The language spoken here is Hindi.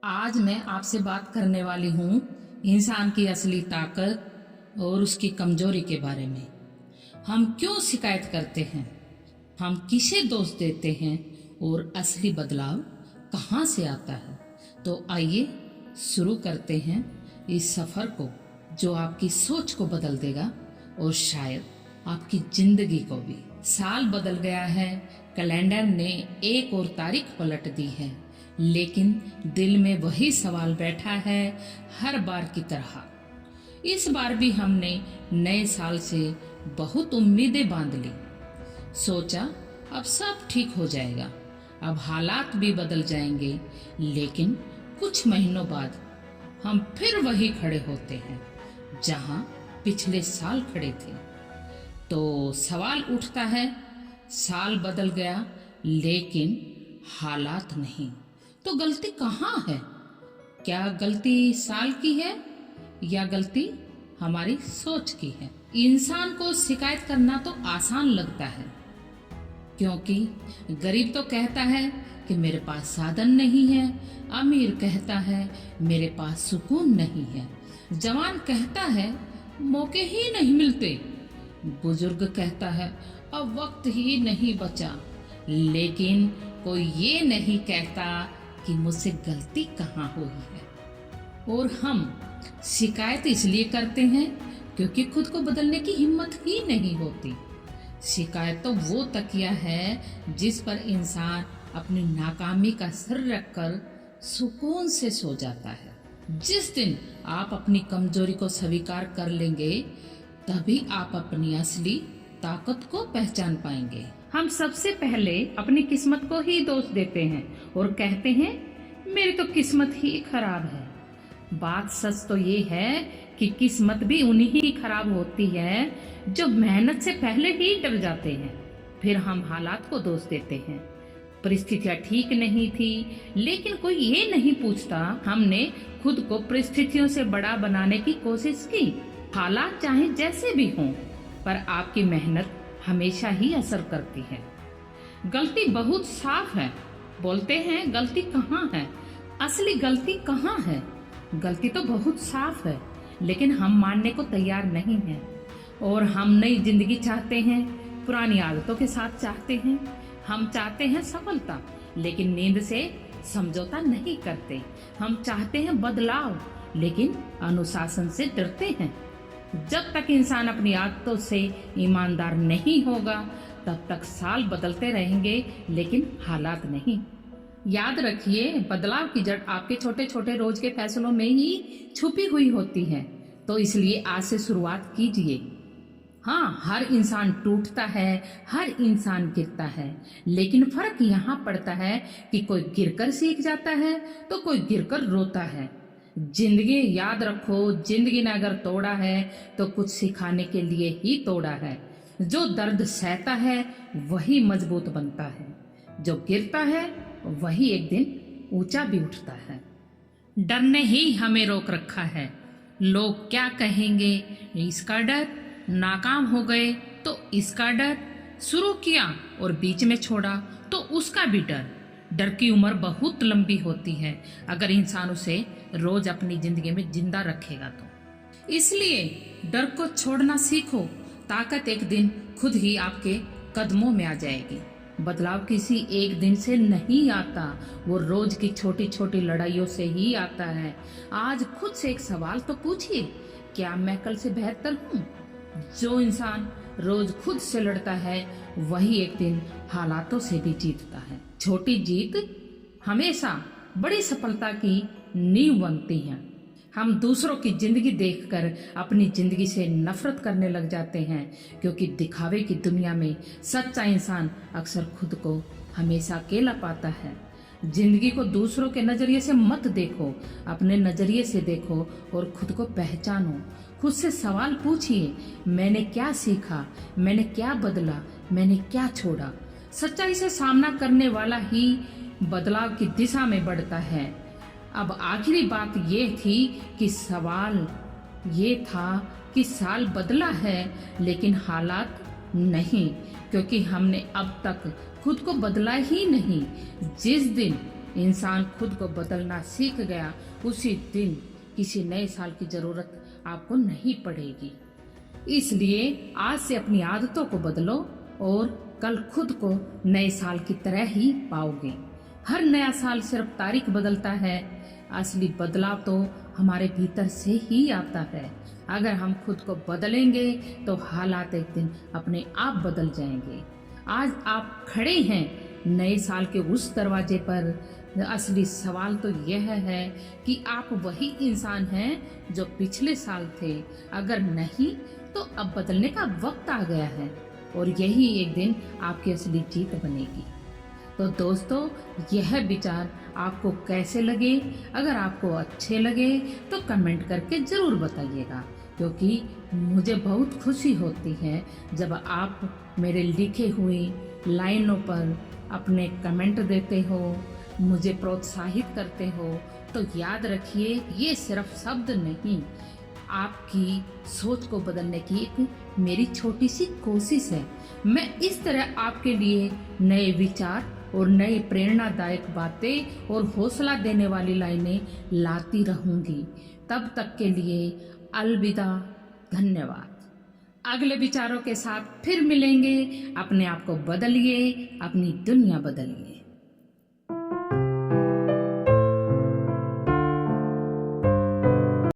आज मैं आपसे बात करने वाली हूँ इंसान की असली ताकत और उसकी कमजोरी के बारे में। हम क्यों शिकायत करते हैं, हम किसे दोष देते हैं और असली बदलाव कहाँ से आता है। तो आइए शुरू करते हैं इस सफर को जो आपकी सोच को बदल देगा और शायद आपकी जिंदगी को भी। साल बदल गया है, कैलेंडर ने एक और तारीख पलट दी है, लेकिन दिल में वही सवाल बैठा है हर बार की तरह। इस बार भी हमने नए साल से बहुत उम्मीदें बांध ली। सोचा अब सब ठीक हो जाएगा, अब हालात भी बदल जाएंगे, लेकिन कुछ महीनों बाद हम फिर वही खड़े होते हैं जहां पिछले साल खड़े थे। तो सवाल उठता है, साल बदल गया लेकिन हालात नहीं, तो गलती कहाँ है? क्या गलती साल की है या गलती हमारी सोच की है? इंसान को शिकायत करना तो आसान लगता है, क्योंकि गरीब तो कहता है कि मेरे पास साधन नहीं है, अमीर कहता है मेरे पास सुकून नहीं है, जवान कहता है मौके ही नहीं मिलते, बुजुर्ग कहता है अब वक्त ही नहीं बचा, लेकिन कोई ये नहीं कहता कि मुझसे गलती कहाँ हुई है। और हम शिकायत इसलिए करते हैं क्योंकि खुद को बदलने की हिम्मत ही नहीं होती। शिकायत तो वो तकिया है जिस पर इंसान अपनी नाकामी का सर रखकर सुकून से सो जाता है। जिस दिन आप अपनी कमजोरी को स्वीकार कर लेंगे, तभी आप अपनी असली ताकत को पहचान पाएंगे। हम सबसे पहले अपनी किस्मत को ही दोष देते हैं और कहते हैं मेरी तो किस्मत ही खराब है। बात सच तो ये है कि किस्मत भी उन्हीं ही खराब होती है जो मेहनत से पहले ही डर जाते हैं। फिर हम हालात को दोष देते हैं, परिस्थितियां ठीक नहीं थी, लेकिन कोई ये नहीं पूछता हमने खुद को परिस्थितियों से बड़ा बनाने की कोशिश की। हालात चाहे जैसे भी हों, पर आपकी मेहनत हमेशा ही असर करती है। गलती बहुत साफ है, बोलते हैं गलती कहाँ है? असली गलती कहाँ है? गलती तो बहुत साफ है, लेकिन हम मानने को तैयार नहीं हैं। और हम नई जिंदगी चाहते हैं, पुरानी आदतों के साथ चाहते हैं। हम चाहते हैं सफलता, लेकिन नींद से समझौता नहीं करते। हम चाहते हैं बदलाव, लेकिन अनुशासन से डरते हैं। जब तक इंसान अपनी आदतों से ईमानदार नहीं होगा, तब तक साल बदलते रहेंगे, लेकिन हालात नहीं। याद रखिए, बदलाव की जड़ आपके छोटे छोटे रोज के फैसलों में ही छुपी हुई होती है। तो इसलिए आज से शुरुआत कीजिए। हाँ, हर इंसान टूटता है, हर इंसान गिरता है, लेकिन फर्क यहाँ पड़ता है कि कोई गिरकर सीख जाता है तो कोई गिरकर रोता है। जिंदगी याद रखो, जिंदगी ने अगर तोड़ा है तो कुछ सिखाने के लिए ही तोड़ा है। जो दर्द सहता है वही मजबूत बनता है, जो गिरता है वही एक दिन ऊंचा भी उठता है। डर ने ही हमें रोक रखा है। लोग क्या कहेंगे इसका डर, नाकाम हो गए तो इसका डर, शुरू किया और बीच में छोड़ा तो उसका भी डर। डर की उम्र बहुत लंबी होती है अगर इंसान उसे रोज अपनी जिंदगी में जिंदा रखेगा तो। इसलिए डर को छोड़ना सीखो, ताकत एक दिन खुद ही आपके कदमों में आ जाएगी। बदलाव किसी एक दिन से नहीं आता, वो रोज की छोटी छोटी लड़ाइयों से ही आता है। आज खुद से एक सवाल तो पूछिए, क्या मैं कल से बेहतर हूँ? जो इंसान रोज खुद से लड़ता है वही एक दिन हालातों से भी जीतता है। छोटी जीत हमेशा बड़ी सफलता की नींव बनती है। हम दूसरों की जिंदगी देखकर अपनी जिंदगी से नफरत करने लग जाते हैं, क्योंकि दिखावे की दुनिया में सच्चा इंसान अक्सर खुद को हमेशा अकेला पाता है। जिंदगी को दूसरों के नजरिए से मत देखो, अपने नजरिए से देखो और खुद को पहचानो। खुद से सवाल पूछिए, मैंने क्या सीखा, मैंने क्या बदला, मैंने क्या छोड़ा। सच्चाई से सामना करने वाला ही बदलाव की दिशा में बढ़ता है। अब आखिरी बात ये थी कि सवाल ये था कि साल बदला है लेकिन हालात नहीं, क्योंकि हमने अब तक खुद को बदला ही नहीं। जिस दिन इंसान खुद को बदलना सीख गया, उसी दिन किसी नए साल की जरूरत आपको नहीं पड़ेगी। इसलिए आज से अपनी आदतों को बदलो और कल खुद को नए साल की तरह ही पाओगे। हर नया साल सिर्फ तारीख बदलता है, असली बदलाव तो हमारे भीतर से ही आता है। अगर हम खुद को बदलेंगे तो हालात एक दिन अपने आप बदल जाएंगे। आज आप खड़े हैं नए साल के उस दरवाजे पर। असली सवाल तो यह है कि आप वही इंसान हैं जो पिछले साल थे। अगर नहीं तो अब बदलने का वक्त आ गया है और यही एक दिन आपकी असली जीत बनेगी। तो दोस्तों, यह विचार आपको कैसे लगे? अगर आपको अच्छे लगे तो कमेंट करके जरूर बताइएगा, क्योंकि मुझे बहुत खुशी होती है जब आप मेरे लिखे हुए लाइनों पर अपने कमेंट देते हो, मुझे प्रोत्साहित करते हो। तो याद रखिए, ये सिर्फ शब्द नहीं, आपकी सोच को बदलने की एक मेरी छोटी सी कोशिश है। मैं इस तरह आपके लिए नए विचार और नए प्रेरणादायक बातें और हौसला देने वाली लाइनें लाती रहूंगी। तब तक के लिए अलविदा, धन्यवाद। अगले विचारों के साथ फिर मिलेंगे। अपने आप को बदलिए, अपनी दुनिया बदलिए।